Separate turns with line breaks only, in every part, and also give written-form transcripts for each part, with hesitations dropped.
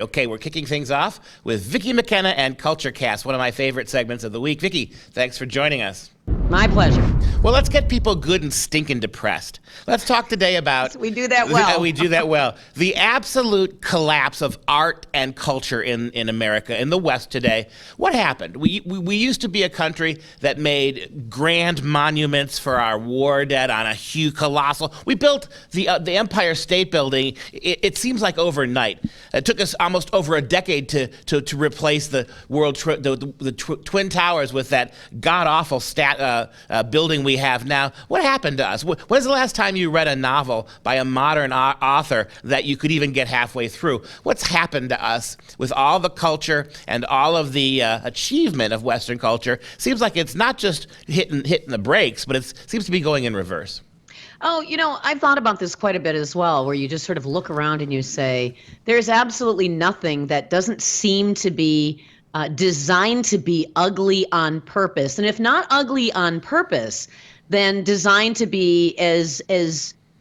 Okay, we're kicking things off with Vicki McKenna and Culture Cast, one of my favorite segments of the week. Vicki, thanks for joining us.
My pleasure.
Well, let's get people good and stinking depressed. Let's talk today about...
We do that well.
We do that well. The absolute collapse of art and culture in America, in the West today. What happened? We used to be a country that made grand monuments for our war dead on a huge colossal... We built the Empire State Building, it seems like overnight. It took us almost over a decade to replace the Twin Towers with that god-awful building we have now. What happened to us? When's the last time you read a novel by a modern author that you could even get halfway through? What's happened to us with all the culture and all of the achievement of Western culture? Seems like it's not just hitting the brakes, but it seems to be going in reverse.
Oh, I've thought about this quite a bit as well, where you just sort of look around and you say, there's absolutely nothing that doesn't seem to be designed to be ugly on purpose. And if not ugly on purpose, then designed to be as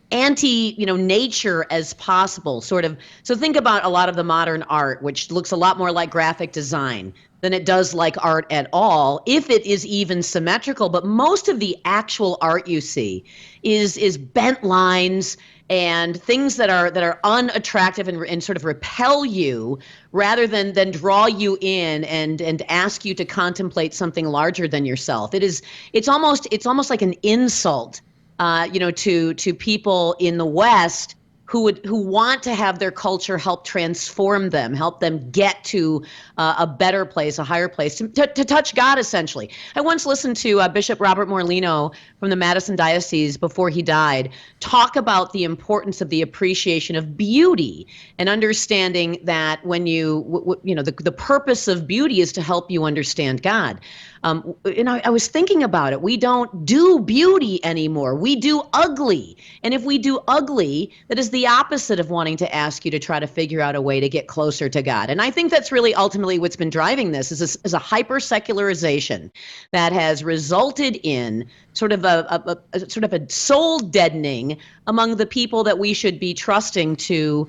anti, nature as possible, sort of. So think about a lot of the modern art, which looks a lot more like graphic design than it does like art at all, if it is even symmetrical. But most of the actual art you see is bent lines and things that are unattractive and sort of repel you rather than draw you in and ask you to contemplate something larger than yourself. It's almost like an insult, to people in the West who want to have their culture help transform them, help them get to a better place, a higher place, to touch God, essentially. I once listened to Bishop Robert Morlino from the Madison Diocese before he died talk about the importance of the appreciation of beauty and understanding that when the purpose of beauty is to help you understand God. I was thinking about it. We don't do beauty anymore. We do ugly. And if we do ugly, that is the opposite of wanting to ask you to try to figure out a way to get closer to God. And I think that's really ultimately what's been driving this is a hyper-secularization that has resulted in sort of a soul deadening among the people that we should be trusting to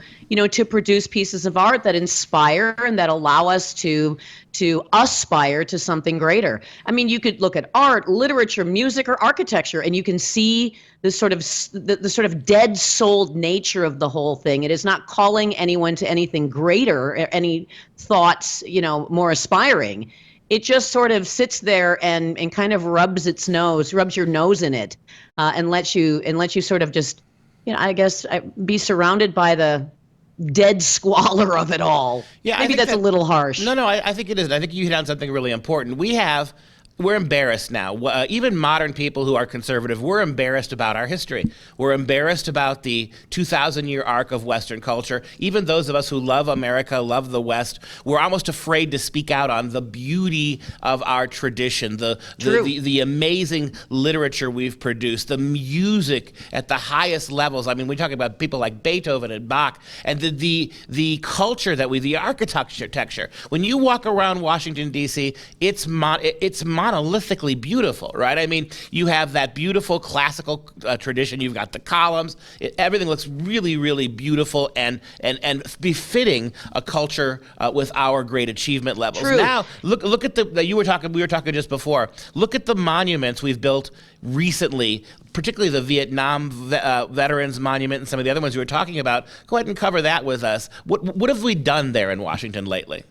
produce pieces of art that inspire and that allow us to aspire to something greater. I mean, you could look at art, literature, music, or architecture, and you can see the sort of dead-souled nature of the whole thing. It is not calling anyone to anything greater, any thoughts, more aspiring. It just sort of sits there and kind of rubs your nose in it, and lets you sort of just, I guess, be surrounded by the dead squalor of it all.
Yeah,
maybe that's a little harsh.
No, I think it is. I think you hit on something really important. We're embarrassed now. Even modern people who are conservative, we're embarrassed about our history. We're embarrassed about the 2,000-year arc of Western culture. Even those of us who love America, love the West, we're almost afraid to speak out on the beauty of our tradition, the amazing literature we've produced, the music at the highest levels. I mean, we talk about people like Beethoven and Bach, and the culture the architecture. When you walk around Washington, D.C., it's monolithically beautiful, right? I mean, you have that beautiful classical tradition. You've got the columns. Everything looks really, really beautiful and befitting a culture with our great achievement levels.
True.
Now, look at we were talking just before. Look at the monuments we've built recently, particularly the Vietnam Veterans Monument and some of the other ones you were talking about. Go ahead and cover that with us. What have we done there in Washington lately?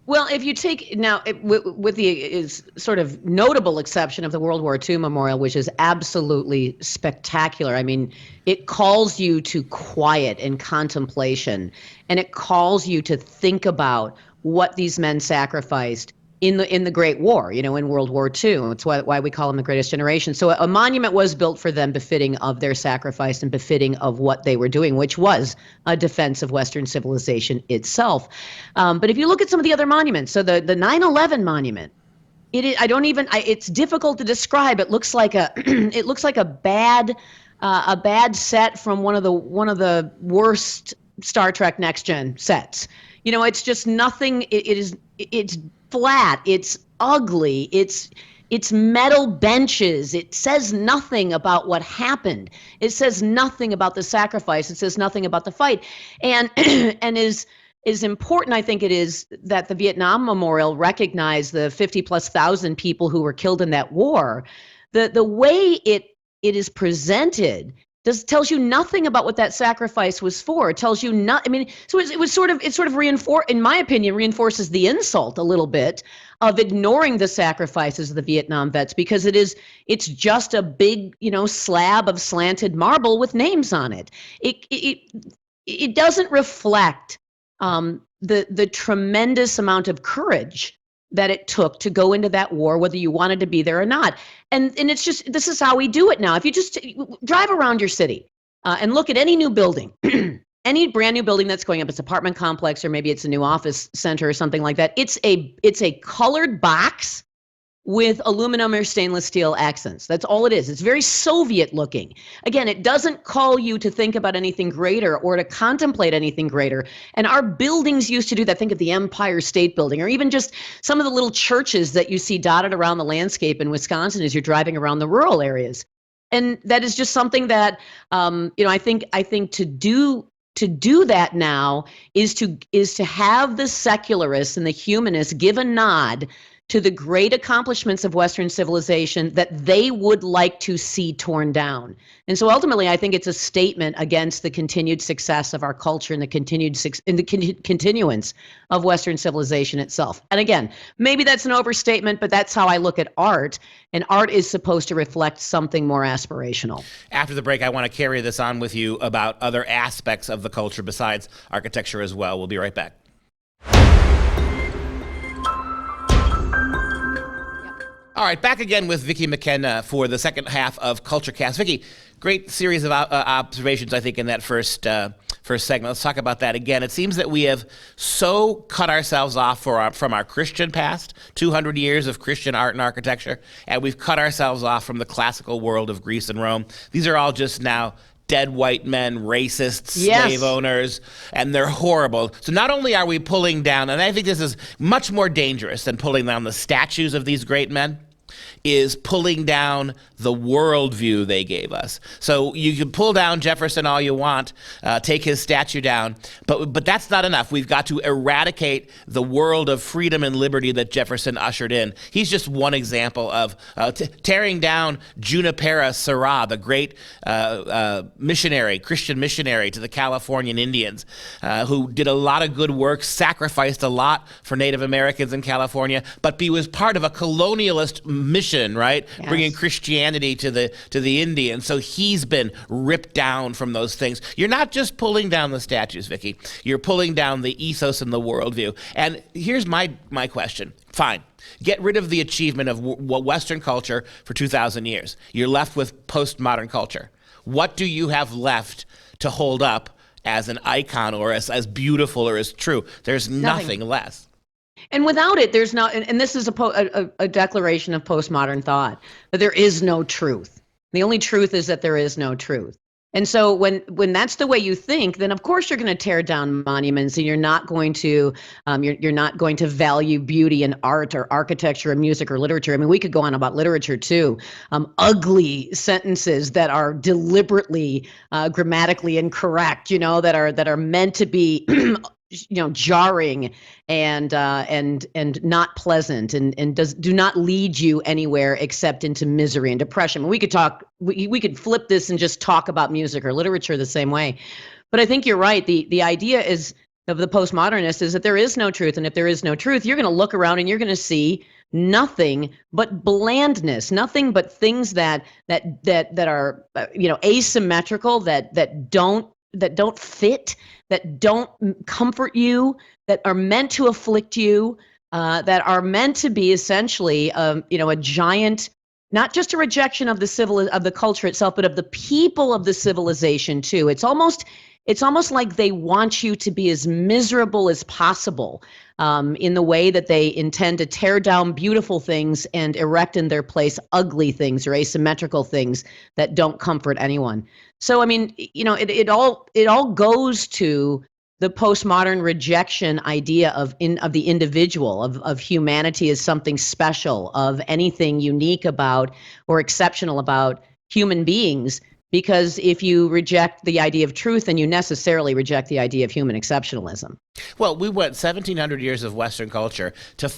Well, if you take now, with the sort of notable exception of the World War II Memorial, which is absolutely spectacular. I mean, it calls you to quiet and contemplation, and it calls you to think about what these men sacrificed in the Great War, in World War II. It's why we call them the greatest generation. So a monument was built for them befitting of their sacrifice and befitting of what they were doing, which was a defense of Western civilization itself. But if you look at some of the other monuments, so the 9/11 monument, it's difficult to describe. It looks like a bad set from one of the worst Star Trek Next Gen sets. It's just nothing. It's flat, it's ugly, it's metal benches. It says nothing about what happened. It says nothing about the sacrifice. It says nothing about the fight, and is important I think it is that the Vietnam Memorial recognize the 50,000+ people who were killed in that war, the way it is presented tells you nothing about what that sacrifice was for. It tells you not. I mean, so it sort of reinforce, in my opinion, reinforces the insult a little bit of ignoring the sacrifices of the Vietnam vets, because it's just a big, slab of slanted marble with names on it. It doesn't reflect the tremendous amount of courage that it took to go into that war, whether you wanted to be there or not. And it's just, this is how we do it now. If you just drive around your city and look at any new building, any brand new building that's going up, it's an apartment complex, or maybe it's a new office center or something like that. It's a colored box with aluminum or stainless steel accents. That's all it is. It's very Soviet looking. Again, it doesn't call you to think about anything greater or to contemplate anything greater. And our buildings used to do that. Think of the Empire State Building, or even just some of the little churches that you see dotted around the landscape in Wisconsin as you're driving around the rural areas. And that is just something that, I think to do that now is to have the secularists and the humanists give a nod to the great accomplishments of Western civilization that they would like to see torn down. And so ultimately, I think it's a statement against the continued success of our culture and the continuance of Western civilization itself. And again, maybe that's an overstatement, but that's how I look at art. And art is supposed to reflect something more aspirational.
After the break, I want to carry this on with you about other aspects of the culture besides architecture as well. We'll be right back. All right, back again with Vicki McKenna for the second half of Culture Cast. Vicki, great series of observations, I think, in that first segment. Let's talk about that again. It seems that we have so cut ourselves off from our Christian past, 200 years of Christian art and architecture, and we've cut ourselves off from the classical world of Greece and Rome. These are all just now dead white men, racists, slave owners, and they're horrible. So not only are we pulling down, and I think this is much more dangerous than pulling down the statues of these great men, is pulling down the worldview they gave us. So you can pull down Jefferson all you want, take his statue down, but that's not enough. We've got to eradicate the world of freedom and liberty that Jefferson ushered in. He's just one example of tearing down Junipero Serra, the great Christian missionary to the Californian Indians, who did a lot of good work, sacrificed a lot for Native Americans in California, but he was part of a colonialist mission, right? Yes. Bringing Christianity to the Indians. So he's been ripped down from those things. You're not just pulling down the statues, Vicki. You're pulling down the ethos and the worldview. And here's my question. Fine. Get rid of the achievement of Western culture for 2,000 years. You're left with postmodern culture. What do you have left to hold up as an icon or as beautiful or as true? There's nothing less.
And without it, there's not, and this is a declaration of postmodern thought, that there is no truth. The only truth is that there is no truth. And so when that's the way you think, then of course you're going to tear down monuments, and you're not going to value beauty and art or architecture or music or literature. I mean, we could go on about literature too. Ugly sentences that are deliberately grammatically incorrect, that are meant to be jarring and not pleasant, and do not lead you anywhere except into misery and depression. We could flip this and just talk about music or literature the same way. But I think you're right. The idea is of the postmodernist is that there is no truth, and if there is no truth, you're going to look around and you're going to see nothing but blandness, nothing but things that are asymmetrical, that don't fit, that don't comfort you, that are meant to afflict you, that are meant to be essentially, a giant, not just a rejection of the culture itself, but of the people of the civilization too. It's almost like they want you to be as miserable as possible, in the way that they intend to tear down beautiful things and erect in their place ugly things or asymmetrical things that don't comfort anyone. So, I mean, it all goes to the postmodern rejection idea of the individual, of humanity as something special, of anything unique about or exceptional about human beings. Because if you reject the idea of truth, then you necessarily reject the idea of human exceptionalism.
Well, we went 1,700 years of Western culture to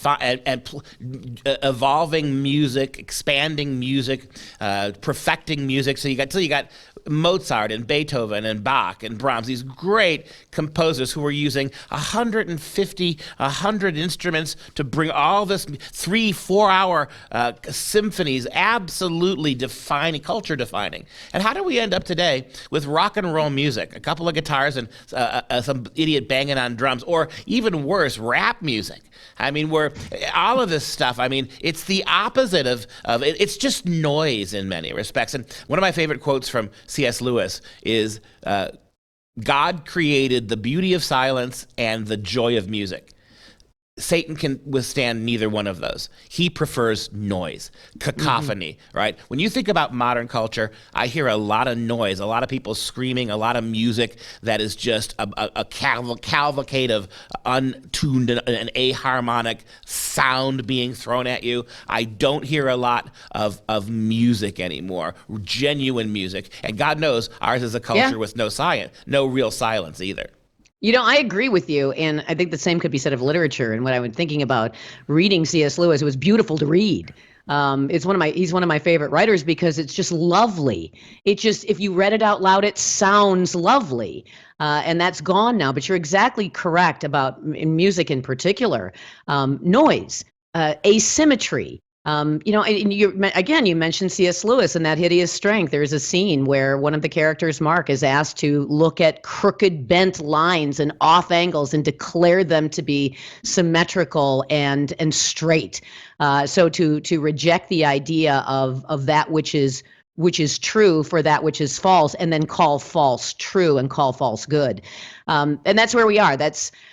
evolving music, expanding music, perfecting music. So you got Mozart and Beethoven and Bach and Brahms, these great composers who were using 150, 100 instruments to bring all this 3-4 hour symphonies, absolutely defining, culture defining. And how do we end up today with rock and roll music, a couple of guitars and some idiot banging on drums, or even worse, rap music? I mean, all of this stuff, I mean, it's the opposite of it's just noise in many respects. And one of my favorite quotes from C.S. Lewis is, God created the beauty of silence and the joy of music. Satan can withstand neither one of those. He prefers noise, cacophony, right? When you think about modern culture, I hear a lot of noise, a lot of people screaming, a lot of music that is just a cavalcade of untuned and aharmonic sound being thrown at you. I don't hear a lot of music anymore, genuine music. And God knows ours is a culture with no real silence either.
You know, I agree with you, and I think the same could be said of literature. And when I was thinking about reading C.S. Lewis, it was beautiful to read. He's one of my favorite writers because it's just lovely. If you read it out loud, it sounds lovely. And that's gone now. But you're exactly correct about in music in particular, noise, asymmetry. And you mentioned C.S. Lewis and That Hideous Strength. There's a scene where one of the characters, Mark, is asked to look at crooked, bent lines and off angles and declare them to be symmetrical and straight. So to reject the idea of that which is true for that which is false, and then call false true and call false good. And that's where we are.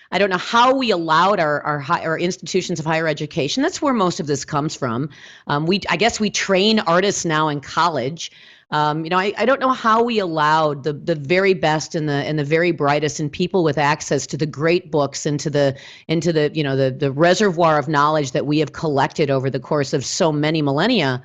I don't know how we allowed our institutions of higher education. That's where most of this comes from. I guess we train artists now in college. I don't know how we allowed the very best and the very brightest and people with access to the great books and to the reservoir of knowledge that we have collected over the course of so many millennia,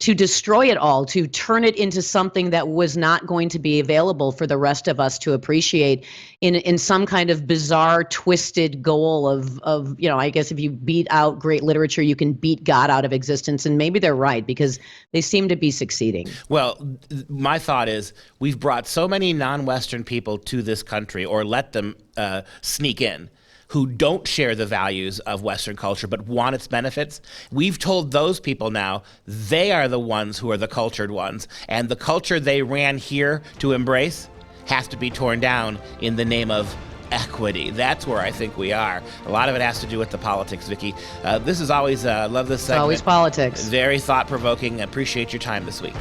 to destroy it all, to turn it into something that was not going to be available for the rest of us to appreciate in some kind of bizarre, twisted goal of I guess if you beat out great literature, you can beat God out of existence. And maybe they're right, because they seem to be succeeding.
Well, my thought is we've brought so many non-Western people to this country, or let them sneak in, who don't share the values of Western culture but want its benefits. We've told those people now they are the ones who are the cultured ones, and the culture they ran here to embrace has to be torn down in the name of equity. That's where I think we are. A lot of it has to do with the politics, Vicki. This is always, love this segment.
Always politics.
Very thought-provoking. Appreciate your time this week.